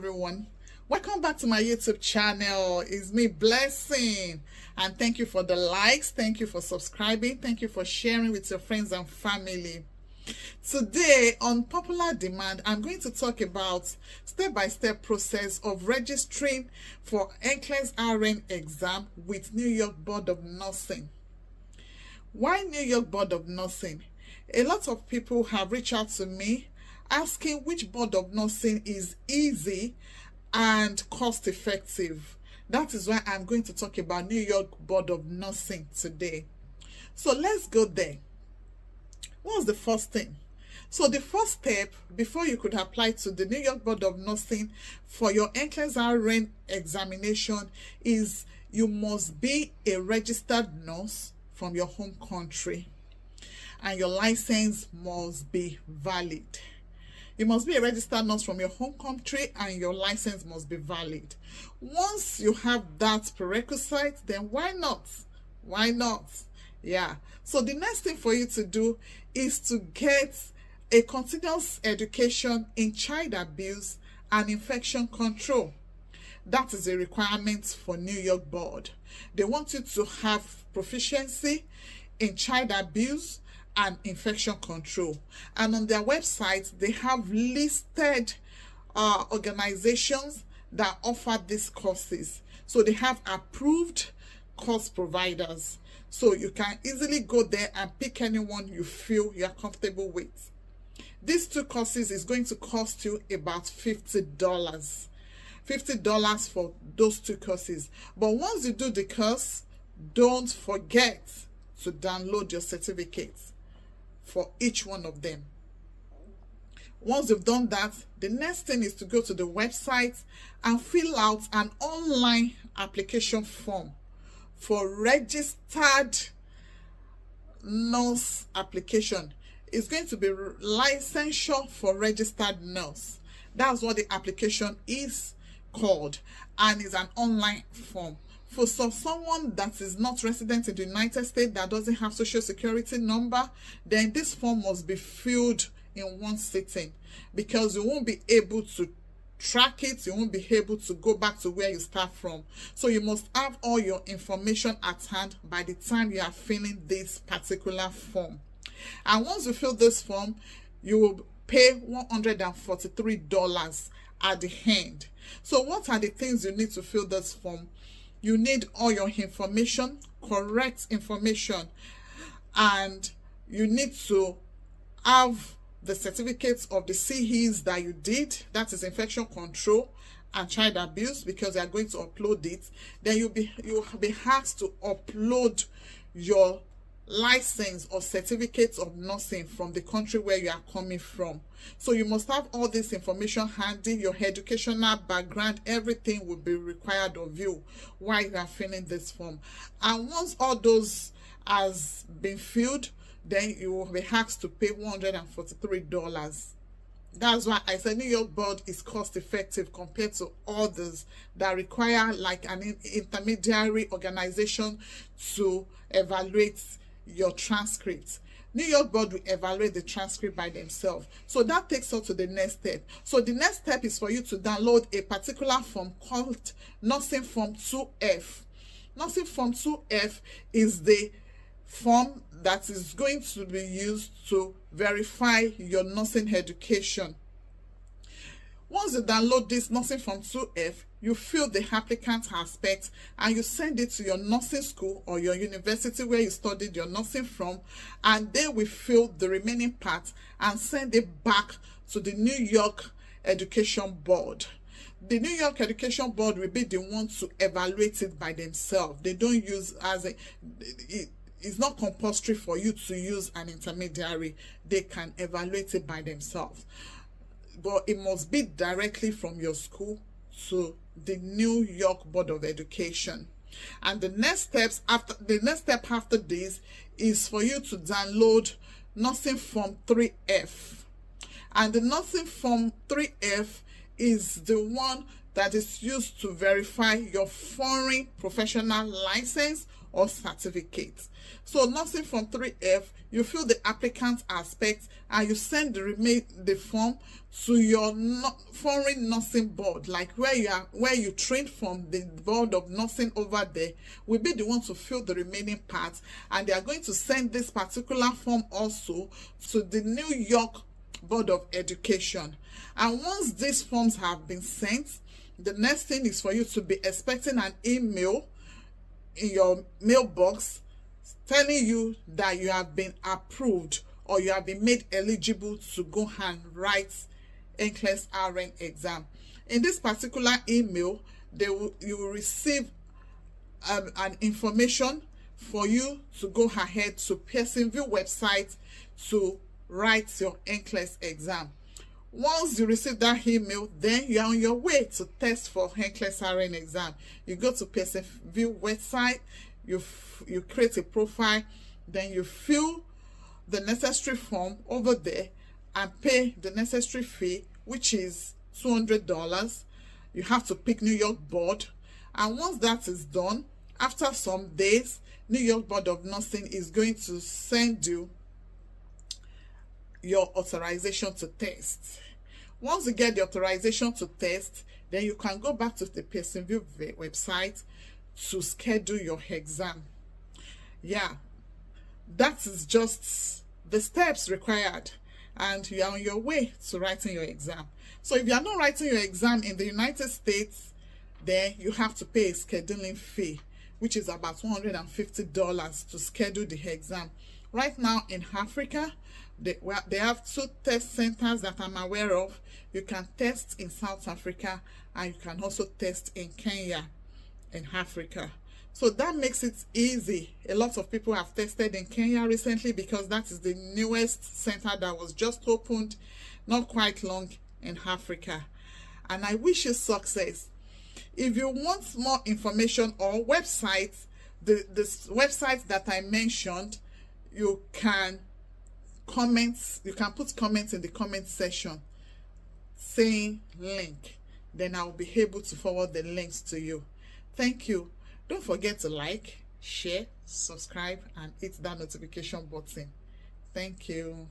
everyone. Welcome back to my YouTube channel. It's me, Blessing, and thank you for the likes, thank you for subscribing, thank you for sharing with your friends and family. Today, on popular demand, I'm going to talk about step-by-step process of registering for NCLEX-RN exam with New York Board of Nursing. Why New York Board of Nursing? A lot of people have reached out to me asking which Board of Nursing is easy and cost effective. That is why I'm going to talk about New York Board of Nursing today. So let's go there. What's the first thing? So the first step before you could apply to the New York Board of Nursing for your NCLEX-RN examination is you must be a registered nurse from your home country, and your license must be valid. You must be a registered nurse from your home country and your license must be valid. Once you have that prerequisite, then why not? Why not? Yeah. So the next thing for you to do is to get a continuous education in child abuse and infection control. That is a requirement for New York Board. They want you to have proficiency in child abuse and infection control, and on their website they have listed organizations that offer these courses. So they have approved course providers, so you can easily go there and pick anyone you feel you are comfortable with. These two courses is going to cost you about $50 for those two courses. But once you do the course, don't forget to download your certificates for each one of them. Once you've done that, the next thing is to go to the website and fill out an online application form for registered nurse application. It's going to be licensure for registered nurse. That's what the application is called, and is an online form. For someone that is not resident in the United States, that doesn't have social security number, then this form must be filled in one sitting, because you won't be able to track it, you won't be able to go back to where you start from. So you must have all your information at hand by the time you are filling this particular form. And once you fill this form, you will pay $143 at the end. So what are the things you need to fill this form? You need all your information, correct information, and you need to have the certificates of the CEs that you did, that is infection control and child abuse, because they are going to upload it. Then you'll be asked to upload your license or certificates of nursing from the country where you are coming from. So you must have all this information handy. Your educational background, everything will be required of you while you are filling this form. And once all those has been filled, then you will be asked to pay $143. That's why I said New York Board is cost effective compared to others that require like an intermediary organization to evaluate your transcripts. New York Board will evaluate the transcript by themselves. So that takes us to the next step. So the next step is for you to download a particular form called Nursing Form 2F. Nursing Form 2F is the form that is going to be used to verify your nursing education. Once you download this Nursing Form 2F, you fill the applicant aspect and you send it to your nursing school or your university where you studied your nursing from, and they will fill the remaining part and send it back to the New York Education Board. The New York Education Board will be the one to evaluate it by themselves. They don't use it's not compulsory for you to use an intermediary. They can evaluate it by themselves. But it must be directly from your school to the New York Board of Education. And the next step after this is for you to download Nursing Form 3F. And the Nursing Form 3F is the one that is used to verify your foreign professional license or certificate. So nursing form 3F, you fill the applicant aspect and you send the form to your foreign nursing board, like where you trained from. The board of nursing over there will be the one to fill the remaining parts, and they are going to send this particular form also to the New York Board of Education. And once these forms have been sent, the next thing is for you to be expecting an email in your mailbox telling you that you have been approved or you have been made eligible to go and write NCLEX-RN exam. In this particular email, you will receive an information for you to go ahead to Pearsonville website to write your NCLEX exam. Once you receive that email, then you are on your way to test for NCLEX-RN exam. You go to Pearsonville website, you create a profile, then you fill the necessary form over there and pay the necessary fee, which is $200. You have to pick New York Board, and once that is done, after some days, New York Board of Nursing is going to send you your authorization to test. Once you get the authorization to test, then you can go back to the Pearsonville website to schedule your exam. Yeah, that is just the steps required, and you are on your way to writing your exam. So if you are not writing your exam in the United States, then you have to pay a scheduling fee, which is about $150 to schedule the exam. Right now in Africa, they have 2 test centers that I'm aware of. You can test in South Africa and you can also test in Kenya in Africa. So that makes it easy. A lot of people have tested in Kenya recently because that is the newest center that was just opened not quite long in Africa. And I wish you success. If you want more information or websites, the websites that I mentioned, you can put comments in the comment section saying link, then I'll be able to forward the links to you. Thank you. Don't forget to like, share, subscribe, and hit that notification button. Thank you.